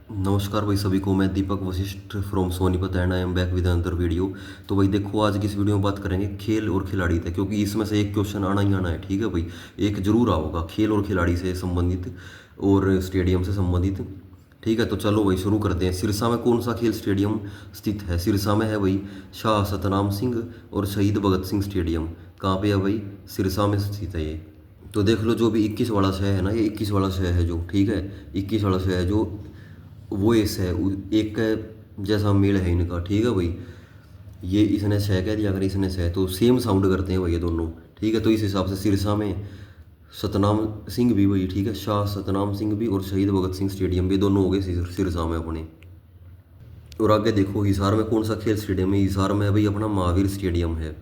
नमस्कार भाई सभी को। मैं Deepak Vashisht from Sonipat and I am back with another video. तो भाई देखो, आज की इस वीडियो में बात करेंगे खेल और खिलाड़ी थे, क्योंकि इसमें से एक क्वेश्चन आना ही आना है। ठीक है भाई, एक जरूर आओगा खेल और खिलाड़ी से संबंधित और स्टेडियम से संबंधित। ठीक है, तो चलो भाई शुरू करते हैं। सिरसा में कौन सा खेल स्टेडियम स्थित है? सिरसा में है भाई शाह सतनाम सिंह और शहीद भगत सिंह स्टेडियम। कहाँ पे है भाई? सिरसा में स्थित है ये। तो देख लो, जो भी 21 वाला शह है ना, ये 21 वाला शह है जो, ठीक है, 21 वाला शह है जो, वो एस है एक का जैसा मेल है इनका। ठीक है भाई, ये इसने सह कह दिया, अगर इसने सह, तो सेम साउंड करते हैं भाई ये दोनों। ठीक है, तो इस हिसाब से सिरसा में सतनाम सिंह भी भाई, ठीक है, शाह सतनाम सिंह भी और शहीद भगत सिंह स्टेडियम भी दोनों हो गए सिरसा में अपने। और आगे देखो, हिसार में कौन सा खेल स्टेडियम है? हिसार में भाई अपना महावीर स्टेडियम है।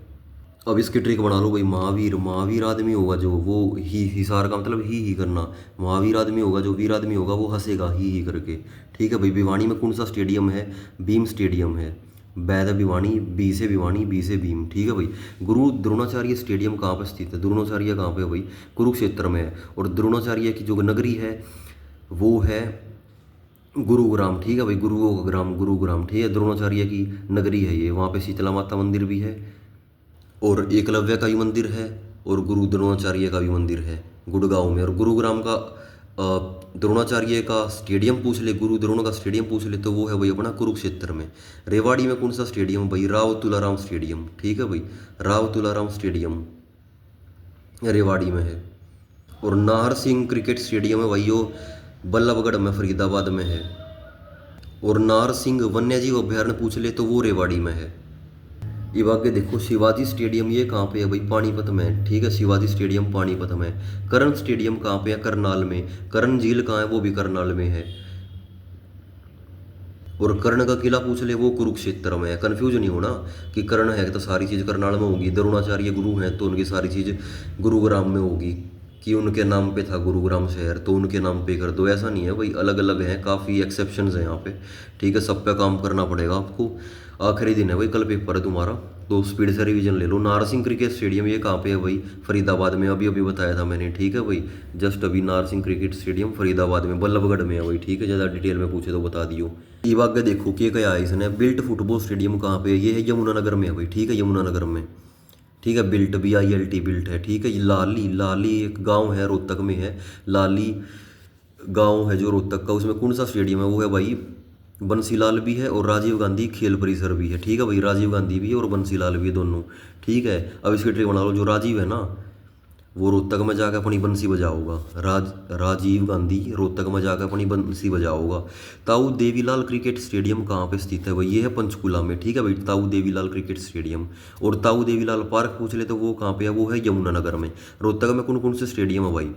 अब इसकी ट्रिक बना लो भाई, महावीर महावीर आदमी होगा जो, वो ही हिसार का मतलब ही करना। महावीर आदमी होगा जो, वीर आदमी होगा वो हंसेगा ही करके। ठीक है भाई, भिवानी में कौन सा स्टेडियम है? भीम स्टेडियम है। बैद भिवानी, बी से भिवानी, बी से भीम। ठीक है भाई, गुरु द्रोणाचार्य स्टेडियम कहाँ पर स्थित है? द्रोणाचार्य कहाँ पे है भाई? कुरुक्षेत्र में है। और द्रोणाचार्य की जो नगरी है वो है गुरुग्राम। ठीक है भाई, गुरुग्राम, गुरुग्राम, ठीक है, द्रोणाचार्य की नगरी है ये। वहाँ पे शीतला माता मंदिर भी है और एकलव्य का भी मंदिर है और गुरु द्रोणाचार्य का भी मंदिर है गुड़गांव में। और गुरुग्राम का द्रोणाचार्य का स्टेडियम पूछ ले, गुरु द्रोण का स्टेडियम पूछ ले, तो वो है भाई अपना कुरुक्षेत्र में। रेवाड़ी में कौन सा स्टेडियम है भाई? राव तुलाराम स्टेडियम। ठीक है भाई, राव तुलाराम स्टेडियम रेवाड़ी में है। और नाहर सिंह क्रिकेट स्टेडियम है भाई, यो बल्लभगढ़ में फरीदाबाद में है। और नाहर सिंह वन्य जीव अभ्यारण्य पूछ ले तो वो रेवाड़ी में है। ये आगे देखो, शिवाजी स्टेडियम ये कहाँ पे है भाई? पानीपत में। ठीक है, शिवाजी स्टेडियम पानीपत में। कर्ण स्टेडियम कहाँ पे है? करनाल में। कर्ण झील कहाँ है? वो भी करनाल में है। और कर्ण का किला पूछ ले, वो कुरुक्षेत्र में है। कन्फ्यूज नहीं होना कि कर्ण है तो सारी चीज़ करनाल में होगी, द्रोणाचार्य गुरु हैं तो उनकी सारी चीज़ गुरुग्राम में होगी, कि उनके नाम पे था गुरुग्राम शहर तो उनके नाम पे कर दो। ऐसा नहीं है भाई, अलग अलग हैं, काफ़ी एक्सेप्शंस हैं यहाँ पे। ठीक है, सब पे काम करना पड़ेगा आपको। आखिरी दिन है भाई, कल पेपर है तुम्हारा, तो स्पीड से रिवीजन ले लो। नारसिंह क्रिकेट स्टेडियम ये कहाँ पे है भाई? फरीदाबाद में। अभी अभी बताया था मैंने। ठीक है भाई, जस्ट अभी नारसिंह क्रिकेट स्टेडियम फरीदाबाद में, बल्लभगढ़ में है भाई। ठीक है, ज़्यादा डिटेल में पूछे तो बता दियो। ये आगे देखो कि क्या है इसने, बिल्ट फुटबॉल स्टेडियम कहाँ पे है? ये है यमुनानगर में है भाई। ठीक है, यमुनानगर में। ठीक है, बिल्ट BILT बिल्ट है। ठीक है, ये लाली, लाली एक गांव है रोहतक में है। लाली गांव है जो रोहतक का, उसमें कौन सा स्टेडियम है? वो है भाई बंसीलाल भी है और राजीव गांधी खेल परिसर भी है। ठीक है भाई, राजीव गांधी भी है और बंसीलाल भी है दोनों। ठीक है, अब इसकी ट्रिक बना लो, जो राजीव है ना वो रोहतक में जाकर अपनी बंसी बजाओगा। राजीव गांधी रोहतक में जाकर अपनी बंसी बजाओगा। ताऊ देवीलाल क्रिकेट स्टेडियम कहाँ पे स्थित है भाई? ये है पंचकुला में। ठीक है भाई, ताऊ देवीलाल क्रिकेट स्टेडियम। और ताऊ देवीलाल पार्क पूछ ले तो वो कहाँ पे है? वो है यमुनानगर में। रोहतक में कौन कौन से स्टेडियम है भाई?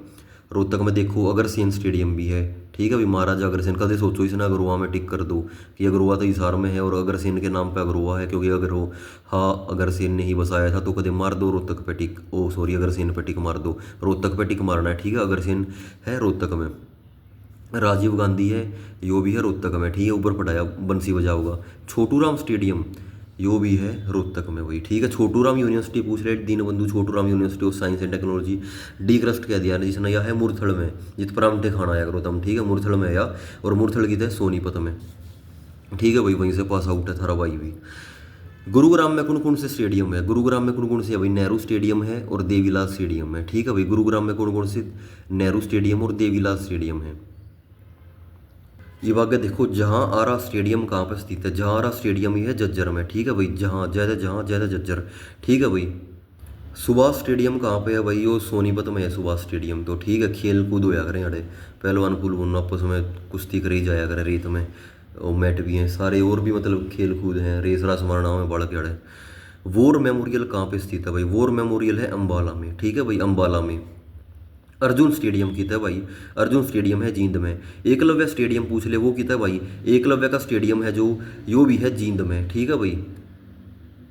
रोहतक में देखो, अग्रसेन स्टेडियम भी है। ठीक है भाई, महाराजा अग्रसेन का। सोचो इसने अग्रवा में टिक कर दो कि अग्रवा तो हिसार में है और अग्रसेन के नाम पे अग्रवा है, क्योंकि अगर वो, हाँ, अग्रसेन ने ही बसाया था, तो कदे मार दो रोहतक पे टिक, ओ सॉरी, अग्रसेन पे टिक मार दो। रोहतक पे टिक मारना है। ठीक है, अग्रसेन है रोहतक में। राजीव गांधी है, यो भी है रोहतक में। ठीक है, ऊपर पढ़ाया बंसी बजाओगा। छोटू राम स्टेडियम यो भी है रोहतक में भाई। ठीक है, छोटू राम यूनिवर्सिटी पूछ रहे, Deenbandhu Chhotu Ram university of science and technology, DCRUST कह दिया जिसने, यह है मुरथल में, जित परामठे खाना आया करो तुम। ठीक है, मुरथल में या, और मुरथल की थे सोनीपत में। ठीक है भाई, वहीं से पास आउट है थारा भाई भी। गुरुग्राम में कौन कौन से स्टेडियम है? गुरुग्राम में कौन कौन से है भाई? नेहरू स्टेडियम है और देवीलाल स्टेडियम है। ठीक है भाई, गुरुग्राम में कौन कौन से? नेहरू स्टेडियम और देवीलाल स्टेडियम है। ये आगे देखो, जहां आरा स्टेडियम कहाँ पर स्थित है? जहां आरा स्टेडियम ही है जज्जर में। ठीक है भाई, जहां जहाँ जज्जर। ठीक है भाई, सुभाष स्टेडियम कहाँ पे है भाई? वो सोनीपत में है सुभाष स्टेडियम। तो ठीक है, खेल कूद होया करें अड़े, पहलवान पुलवान आपस में कुश्ती करी जाया करे रेत में, और मैट भी हैं सारे, और भी मतलब खेल कूद हैं, रेस रास मारना में बाढ़ के अड़े। वॉर मेमोरियल कहाँ पे स्थित है भाई? वॉर मेमोरियल है अम्बाला में। ठीक है भाई, अम्बाला में। अर्जुन स्टेडियम कितना है भाई? अर्जुन स्टेडियम है जींद में। एकलव्य स्टेडियम पूछ ले, वो कितना है भाई? एकलव्य का स्टेडियम है जो, यो भी है जींद में। ठीक है भाई,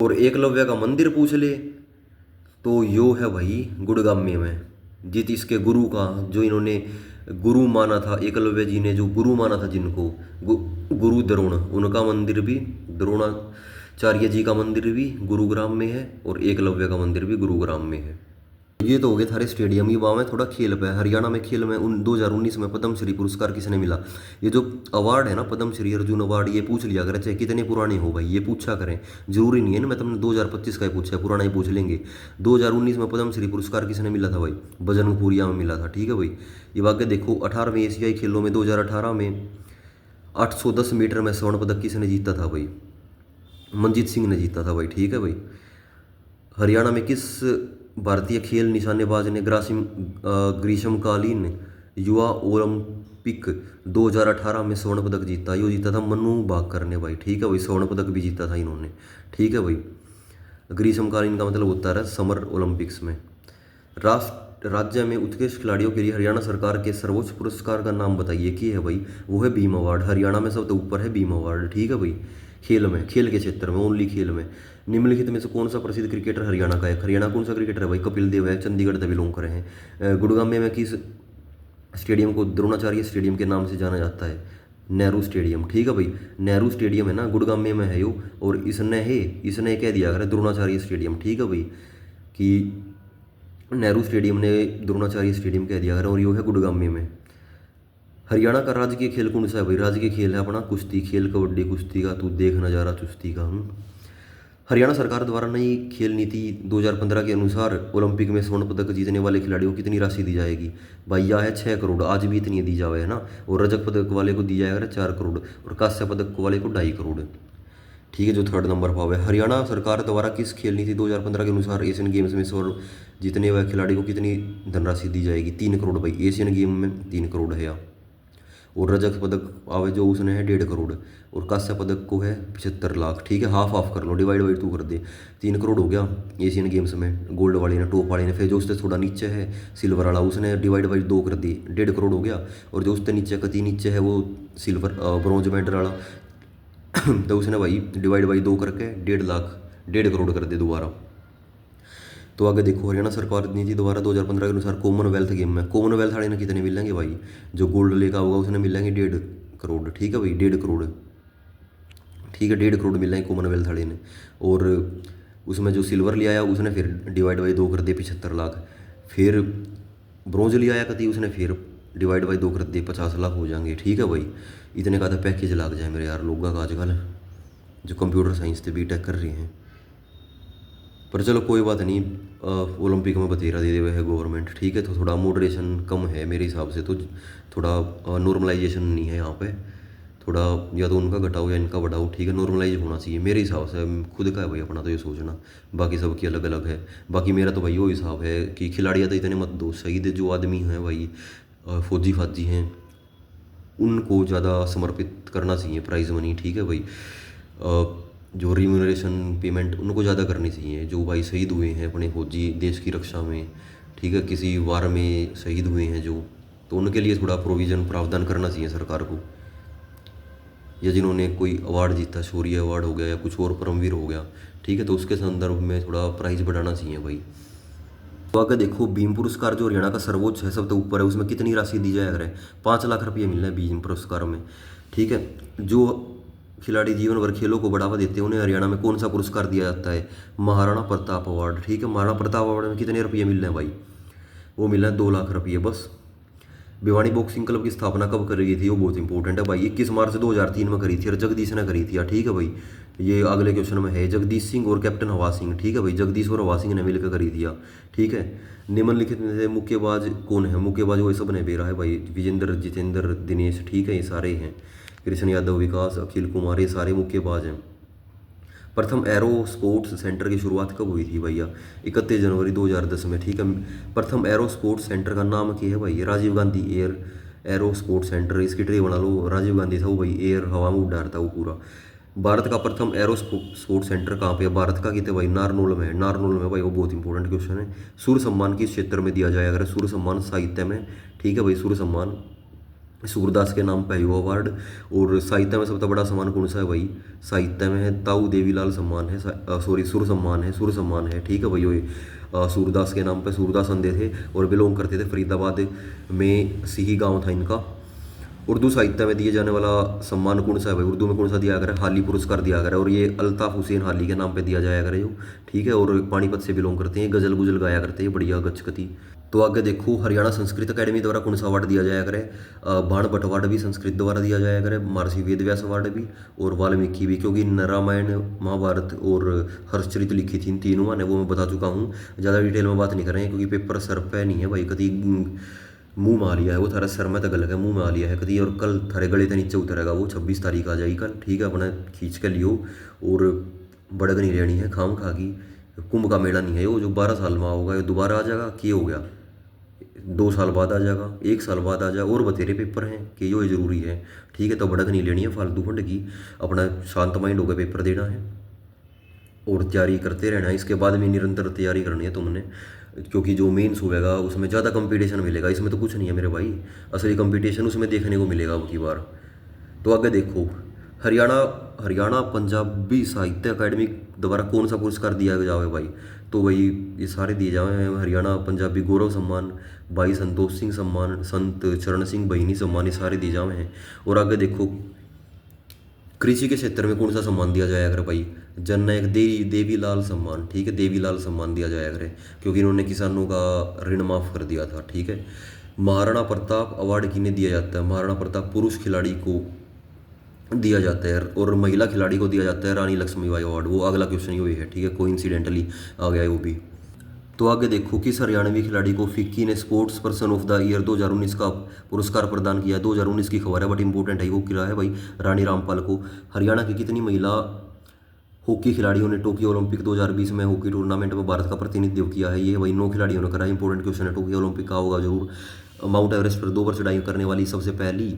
और एकलव्य का मंदिर पूछ ले तो यो है भाई गुड़गामे में, जित इसके गुरु का, जो इन्होंने गुरु माना था, एकलव्य जी ने जो गुरु माना था जिनको, गुरु द्रोण, उनका मंदिर भी, द्रोणाचार्य जी का मंदिर भी गुरुग्राम में है और एकलव्य का मंदिर भी गुरुग्राम में है। ये तो हो गए थारे स्टेडियम, ये वहाँ में थोड़ा खेल पे। हरियाणा में खेल में 2019 में पद्म श्री पुरस्कार किसने मिला? ये जो अवार्ड है ना, पद्म श्री अर्जुन अवार्ड, ये पूछ लिया करें चाहे कितने पुराने हो भाई, ये पूछा करें। जरूरी नहीं है ना मैं तुमने 2025 का ही पूछा है, पुराना ही पूछ लेंगे। 2019 में पद्म श्री पुरस्कार किसने मिला था भाई? बजरंगपुरिया में मिला था, ठीक है भाई। ये वाक्य देखो, 18वें एशियाई खेलों में 2018 में 810 मीटर में स्वर्ण पदक किसने जीता था भाई? मनजीत सिंह ने जीता था भाई, ठीक है भाई। हरियाणा में किस भारतीय खेल निशानेबाज ने ग्रीष्मकालीन युवा ओलंपिक 2018 में स्वर्ण पदक जीता? यो जीता था मनु भाकर ने भाई, ठीक है भाई। स्वर्ण पदक भी जीता था इन्होंने, ठीक है भाई। ग्रीष्मकालीन का मतलब होता है समर ओलंपिक्स में। राज्य में उत्कृष्ट खिलाड़ियों के लिए हरियाणा सरकार के सर्वोच्च पुरस्कार का नाम बताइए। कि है भाई? वो है भीम अवार्ड। हरियाणा में सबसे ऊपर है भीम अवार्ड, ठीक है भाई। खेल में, खेल के क्षेत्र में, ओनली खेल में। निम्नलिखित में से कौन सा प्रसिद्ध क्रिकेटर हरियाणा का है? हरियाणा कौन सा क्रिकेटर है भाई? कपिल देव है, चंडीगढ़ से बिलोंग करे हैं। गुड़गांव में किस स्टेडियम को द्रोणाचार्य स्टेडियम के नाम से जाना जाता है? नेहरू स्टेडियम, ठीक है भाई। नेहरू स्टेडियम है ना, गुड़गांव में है यो। और इसने कह दिया अगर द्रोणाचार्य स्टेडियम, ठीक है भाई, कि नेहरू स्टेडियम ने द्रोणाचार्य स्टेडियम कह दिया अगर, और यो है गुड़गांव में। हरियाणा का राजकीय खेल कौन सा है भाई? राजकीय खेल है अपना कुश्ती खेल, कबड्डी कुश्ती का तू देख नज़ारा चुस्ती का। हरियाणा सरकार द्वारा नई खेल नीति 2015 के अनुसार ओलंपिक में स्वर्ण पदक जीतने वाले खिलाड़ियों को कितनी राशि दी जाएगी? भाई यह है 6 करोड़, आज भी इतनी दी जावे है ना। और रजत पदक वाले को दी जाएगा 4 करोड़, और कांस्य पदक वाले को 2.5 करोड़, ठीक है, जो थर्ड नंबर पावे। हरियाणा सरकार द्वारा किस खेल नीति 2015 के अनुसार एशियन गेम्स में स्वर्ण जीतने वाले खिलाड़ी को कितनी धनराशि दी जाएगी? 3 करोड़ भाई। एशियन गेम में 3 करोड़ है। और रजत पदक आवे जो उसने है 1.5 करोड़, और कांस्य पदक को है 75 लाख, ठीक है। हाफ हाफ कर लो, डिवाइड बाई 2 कर दे। 3 करोड़ हो गया एशियन गेम्स में गोल्ड वाले ने, टॉप वाले ने। फिर जो उससे थोड़ा नीचे है सिल्वर वाला, उसने डिवाइड बाई 2 कर दी, 1.5 करोड़ हो गया। और जो उससे नीचे कति नीचे है वो सिल्वर ब्रॉन्ज मेडल वाला तो उसने भाई डिवाइड बाई 2 करके 1.5 लाख, 1.5 करोड़ कर दे दोबारा। तो आगे देखो, हरियाणा सरकार नीति द्वारा 2015 के अनुसार कॉमनवेल्थ गेम में कॉमनवेल्थ वाले ने कितने मिलेंगे भाई? जो गोल्ड लेगा होगा उसने मिलेंगे 1.5 करोड़, ठीक है भाई, 1.5 करोड़, ठीक है, 1.5 करोड़ मिलेंगे कॉमनवेल्थ वाले ने। और उसमें जो सिल्वर ले आया उसने फिर डिवाइड बाई 2 कर दिए 75 लाख। फिर ब्रॉन्ज ले आया कति, उसने फिर डिवाइड बाई 2 कर दिए 50 लाख हो जाएंगे, ठीक है भाई। इतने का तो पैकेज लग जाए मेरे यार लोगों का आजकल, जो कंप्यूटर साइंस से बीटेक कर रहे हैं। पर चलो कोई बात नहीं, ओलंपिक में बतेरा दे हुए है गवर्नमेंट, ठीक है। तो थोड़ा मॉडरेशन कम है मेरे हिसाब से, तो थोड़ा नॉर्मलाइजेशन नहीं है यहाँ पे। थोड़ा या तो उनका घटाओ या इनका बढ़ाओ, ठीक है। नॉर्मलाइज होना चाहिए मेरे हिसाब से। खुद का है भाई अपना तो ये सोचना, बाकी सबकी अलग अलग है। बाकी मेरा तो भाई वो हिसाब है कि खिलाड़ियाँ तो इतने मत दो, शहीद जो आदमी हैं भाई, फौजी फाजी हैं, उनको ज़्यादा समर्पित करना चाहिए प्राइज़ मनी, ठीक है भाई। जो रिम्यूनरेशन पेमेंट उनको ज़्यादा करनी चाहिए, जो भाई शहीद हुए हैं अपने फौजी देश की रक्षा में, ठीक है, किसी वार में शहीद हुए हैं जो, तो उनके लिए थोड़ा प्रोविज़न प्रावधान करना चाहिए सरकार को। या जिन्होंने कोई अवार्ड जीता, शौर्य अवार्ड हो गया या कुछ और परमवीर हो गया, ठीक है, तो उसके संदर्भ में थोड़ा प्राइस बढ़ाना चाहिए भाई। तो अगर देखो, भीम पुरस्कार जो हरियाणा का सर्वोच्च है, सबसे ऊपर है, उसमें कितनी राशि दी जाए अगर 5 लाख रुपये मिलना है भीम पुरस्कार में, ठीक है। जो खिलाड़ी जीवन भर खेलों को बढ़ावा देते हैं उन्हें हरियाणा में कौन सा पुरस्कार दिया जाता है? महाराणा प्रताप अवार्ड, ठीक है। महाराणा प्रताप अवार्ड में कितने रुपये मिल रहे हैं भाई? वो मिल रहा है 2 लाख रुपये बस। भिवानी बॉक्सिंग क्लब की स्थापना कब करी गई थी? वो बहुत इंपॉर्टेंट है भाई। 21 मार्च 2003 में करी थी, और जगदीश ने करी थी, ठीक है भाई। ये अगले क्वेश्चन में है, जगदीश सिंह और कैप्टन हवा सिंह, ठीक है भाई। जगदीश और हवा सिंह ने मिलकर करी थी, ठीक है। निम्नलिखित में से मुक्केबाज कौन है? मुक्केबाज वो सब ने बेरा है भाई, विजेंद्र, जितेंद्र, दिनेश, ठीक है, ये सारे हैं। कृष्ण यादव, विकास, अखिल कुमार, ये सारे मुक्केबाज हैं। प्रथम एरो स्पोर्ट्स सेंटर की शुरुआत कब हुई थी भैया? 31 जनवरी 2010 में, ठीक है। प्रथम एरो स्पोर्ट्स सेंटर का नाम क्या है भाई? Rajiv Gandhi air aero sports centre, इसकी ट्रे बना लो, राजीव गांधी था वो भाई, एयर हवा में उड़ रहा था वो पूरा। भारत का प्रथम एरो स्पोर्ट्स सेंटर कहाँ पे है? भारत का कितने भाई? नारनौल में है, नारनौल में भाई, वो बहुत इंपॉर्टेंट क्वेश्चन है। सूर्य सम्मान किस क्षेत्र में दिया जाएगा? अगर सूर्य सम्मान साहित्य में, ठीक है भाई। सूर्य सम्मान सूरदास के नाम पे है वो अवार्ड। और साहित्य में सबसे बड़ा सम्मान कौन सा है भाई? साहित्य में है ताऊ देवीलाल सम्मान है, सॉरी सूर्य सम्मान है, सूर्य सम्मान है, ठीक है भाई। वो सूरदास के नाम पे सूरदास अंधे थे और बिलोंग करते थे फरीदाबाद में, सिही गांव था इनका। उर्दू साहित्य में दिए जाने वाला सम्मान कौन सा है भाई? उर्दू में कौन सा दिया करे? हाली पुरस्कार दिया करे, और ये अल्ताफ़ हुसैन हाली के नाम पे दिया जाया करे जो, ठीक है। और पानीपत से बिलोंग करते हैं, गज़ल गुजल गाया करते हैं बढ़िया गचकती। तो आगे देखो, हरियाणा संस्कृत अकेडमी द्वारा कौन सा अवार्ड दिया जाया करे? बाण भट्ट अवार्ड भी संस्कृत द्वारा दिया जाया करे, महर्षि वेद व्यास अवार्ड भी, और वाल्मीकि भी, क्योंकि रामायण महाभारत और हर्षचरित लिखी थी इन तीनों ने, वो मैं बता चुका हूँ। ज़्यादा डिटेल में बात नहीं कर रहे हैं, क्योंकि पेपर सर पे नहीं है भाई, कभी मुंह में आ लिया है वो, थारा सर में तक लगा मुंह में आ लिया है कभी, और कल थारे गले से नीचे उतरेगा वो, 26 तारीख आ जाएगी कल, ठीक है। अपना खींच के लियो, और बड़क नहीं रहनी है खाम खा की। कुंभ का मेला नहीं है वो, जो 12 साल में होगा ये दोबारा आ जाएगा, कि हो गया 2 साल बाद आ जाएगा, 1 साल बाद आ जाए, और बतेरे पेपर हैं कि यो ज़रूरी है, ठीक है। तो भड़क नहीं लेनी है फालतू फंड की, अपना शांत माइंड होकर पेपर देना है और तैयारी करते रहना है। इसके बाद में निरंतर तैयारी करनी है तुमने, क्योंकि जो मेंस होएगा उसमें ज़्यादा कंपटीशन मिलेगा, इसमें तो कुछ नहीं है मेरे भाई, असली कंपटीशन उसमें देखने को मिलेगा अब की बार। तो आगे देखो, हरियाणा हरियाणा पंजाबी साहित्य अकादमी द्वारा कौन सा पुरस्कार दिया जावे भाई? तो भाई ये सारे दिए जावे हैं, हरियाणा पंजाबी गौरव सम्मान, भाई संतोष सिंह सम्मान, संत चरण सिंह बहिनी सम्मान, ये सारे दिए जावे हैं। और आगे देखो, कृषि के क्षेत्र में कौन सा सम्मान दिया जाया करे भाई? जननायक देवीलाल सम्मान, ठीक है, देवीलाल सम्मान दिया जाया करे, क्योंकि इन्होंने किसानों का ऋण माफ़ कर दिया था, ठीक है। महाराणा प्रताप अवार्ड किन्हें दिया जाता है? महाराणा प्रताप पुरुष खिलाड़ी को दिया जाता है, और महिला खिलाड़ी को दिया जाता है रानी लक्ष्मीबाई अवार्ड। वो अगला क्वेश्चन ही हुई है, ठीक है, कोइंसिडेंटली आ गया है वो भी। तो आगे देखो, किस हरियाणवी खिलाड़ी को फिक्की ने sports person of the year 2019 का पुरस्कार प्रदान किया? 2019 की खबर है बट इंपॉर्टेंट है, वो किया है भाई रानी रामपाल को। हरियाणा की कितनी महिला हॉकी खिलाड़ियों ने टोक्यो ओलंपिक 2020 में हॉकी टूर्नामेंट में भारत का प्रतिनिधित्व किया है? ये भाई 9 खिलाड़ियों ने करा। इंपॉर्टेंट क्वेश्चन है, टोक्यो ओलंपिक का होगा जरूर। माउंट एवरेस्ट पर 2 बार चढ़ाई करने वाली सबसे पहली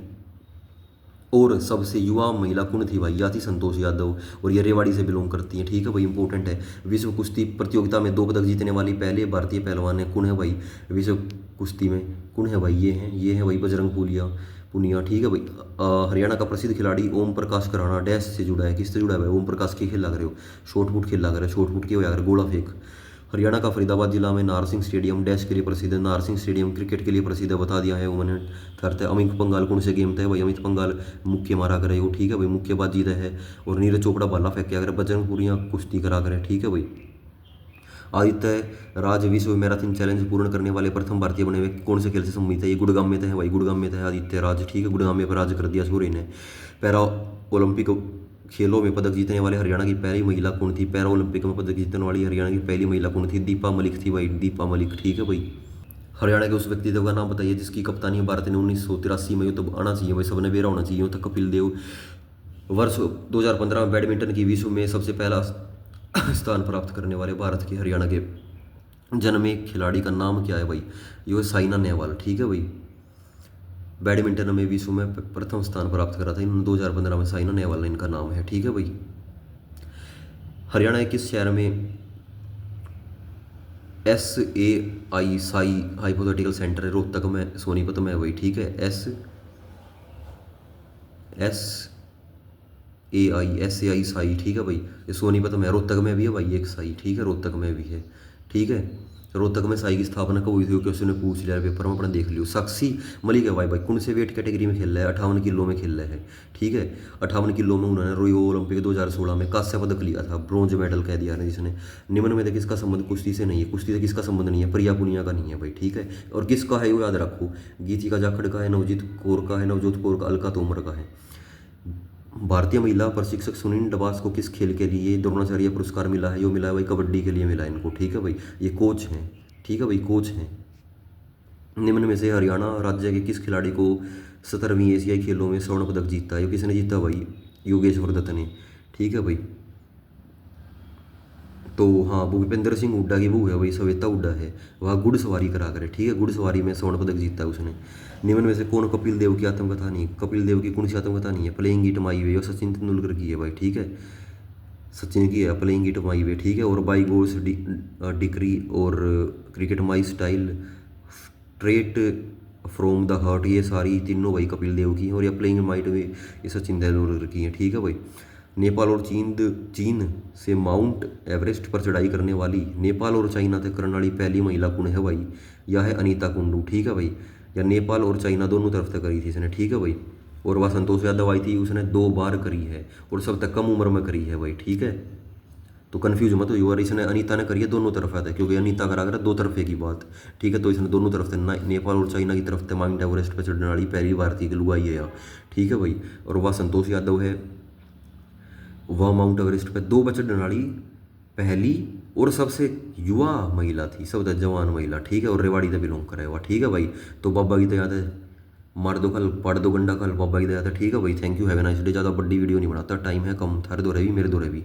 और सबसे युवा महिला कौन थी भाई? या थी संतोष यादव, और ये रेवाड़ी से बिलोंग करती हैं, ठीक है भाई, इंपॉर्टेंट है। विश्व कुश्ती प्रतियोगिता में 2 पदक जीतने वाली पहले भारतीय पहलवान है कौन है भाई? विश्व कुश्ती में कौन है भाई? ये है भाई बजरंग पुनिया, ठीक है भाई। हरियाणा का प्रसिद्ध खिलाड़ी ओम प्रकाश कराना डैश से जुड़ा है, किससे जुड़ा है भाई? ओम प्रकाश के खेल लग रहे हो, शॉर्टपुट खेल लग रहे हो, शॉर्टपुट के हो यार, गोला फेंक। हरियाणा का फरीदाबाद जिला में नारसिंह स्टेडियम डैश के लिए प्रसिद्ध है? नारसिंह स्टेडियम क्रिकेट के लिए प्रसिद्ध है, बता दिया है उन्होंने। थर्ड है अमित पंगाल कौन से गेम था भाई? अमित पंगाल मुक्के मारा करे हो, ठीक है भाई, मुक्केबाजी है। और नीरज चोपड़ा भाला फेंका करे, बजरंग पुनिया कुश्ती करा करे, ठीक है भाई। आदित्य राज विश्व मैराथन चैलेंज पूर्ण करने वाले प्रथम भारतीय बने हुए कौन से खेल से संबंधित है? ये गुड़गांव में है भाई, गुड़गांव में है आदित्य राज, ठीक है, गुड़गांव में पर राज कर दिया सूर्य ने। पैरा ओलंपिक खेलों में पदक जीतने वाले हरियाणा की पहली महिला कौन थी? पैरा ओलंपिक में पदक जीतने वाली हरियाणा की पहली महिला कौन थी? दीपा मलिक थी भाई, दीपा मलिक, ठीक है भाई। हरियाणा के उस व्यक्तित्व का नाम बताइए जिसकी कप्तानी भारत ने 1983 में, तो आना चाहिए भाई, सबने बेरा होना चाहिए, तो कपिल देव। वर्ष 2015 में बैडमिंटन की विश्व में सबसे पहला स्थान प्राप्त करने वाले भारत के हरियाणा के जन्मे खिलाड़ी का नाम क्या है भाई? ये साइना नेहवाल, ठीक है भाई। बैडमिंटन में विश्व में प्रथम स्थान प्राप्त करा था इन्होंने 2015 में, साइना नेहवाल इनका नाम है, ठीक है भाई। हरियाणा के किस शहर में SAI साई हाइपोथेटिकल सेंटर है? रोहतक में, सोनीपत में है भाई, ठीक है। SAI साई, ठीक है भाई, ये सोनीपत में, रोहतक में भी है भाई एक साई, ठीक है, रोहतक में भी है, ठीक है। रोहतक में साई की स्थापना कब हुई थी? क्वेश्चन ने पूछ लिया पेपर में, अपना देख लियो। साक्षी मलिक है भाई कौन से वेट कैटेगरी में खेल रहा है? 58 किलो में खेल रहा है, ठीक है। 58 किलो में उन्होंने रियो ओलंपिक 2016 में कांस्य पदक लिया था, ब्रॉन्ज मेडल कह दिया जिसने। निम्न में किसका संबंध कुश्ती से नहीं है? कुश्ती से किसका संबंध नहीं है? प्रिया पुनिया का नहीं है भाई, ठीक है। और किसका है वो याद रखो, गीतिका जाखड़ का है, नवजीत कौर का है, नवजोत कौर का, अलका तोमर का है। भारतीय महिला प्रशिक्षक सुनील डबास को किस खेल के लिए द्रोणाचार्य पुरस्कार मिला है? यो मिला है भाई कबड्डी के लिए मिला है इनको, ठीक है भाई, ये कोच हैं, ठीक है भाई, कोच हैं। निम्न में से हरियाणा राज्य के किस खिलाड़ी को 17वीं एशियाई खेलों में स्वर्ण पदक जीता है? ये किसने जीता भाई? योगेश्वर दत्त ने, ठीक है भाई। तो हाँ, भूपेंद्र सिंह हुड्डा की बहू है भाई, सवेता हुड्डा है, वह घुड़सवारी करा करे, ठीक है, घुड़सवारी में स्वर्ण पदक जीता है उसने। निम्न में से कौन कपिल देव की आत्मकथा नहीं? कपिल देव की कौन सी आत्मकथा नहीं है? प्लेइंग इट माई वे, और सचिन तेंदुलकर की है भाई, ठीक है, सचिन की है प्लेइंग इट माई वे, ठीक है। और बाई गोल्स डिक्री और cricket my style straight from the heart, ये सारी तीनों भाई कपिल देव की हैं। और ये प्लेइंग माइट वे ये सचिन तेंदुलकर की हैं, ठीक है भाई। नेपाल और चीन से माउंट एवरेस्ट पर चढ़ाई करने वाली, नेपाल और चाइना तक करने वाली पहली महिला कौन है भाई? यह है अनीता कुंडू, ठीक है भाई, या नेपाल और चाइना दोनों तरफ तक करी थी इसने, ठीक है भाई। और वह संतोष यादव आई थी, उसने 2 बार करी है और सब तक कम उम्र में करी है भाई, ठीक है। तो कन्फ्यूज मत हो, और इसने अनीता ने करी है दोनों तरफ है, क्योंकि अनीता करा कर दो तरफे की बात, ठीक है। तो इसने दोनों तरफ से नेपाल और चाइना की तरफ से माउंट एवरेस्ट पर चढ़ने वाली पहली भारतीय की लुगाई है यहाँ, ठीक है भाई। और वह संतोष यादव है, वह माउंट एवरेस्ट पर 2 बार चढ़ने वाली पहली और सबसे युवा महिला थी, सबसे जवान महिला, ठीक है। और रेवाड़ी से बिलोंग करे हुआ, ठीक है भाई। तो बाबा की तो याद है, मार दो कल पढ़ दो गंडा कल, बाबा की तो याद है, ठीक है भाई। Thank you, have a nice day. ज़्यादा बड़ी वीडियो नहीं बनाता, टाइम है कम, थारे दो रहे भी मेरे दो रहे भी।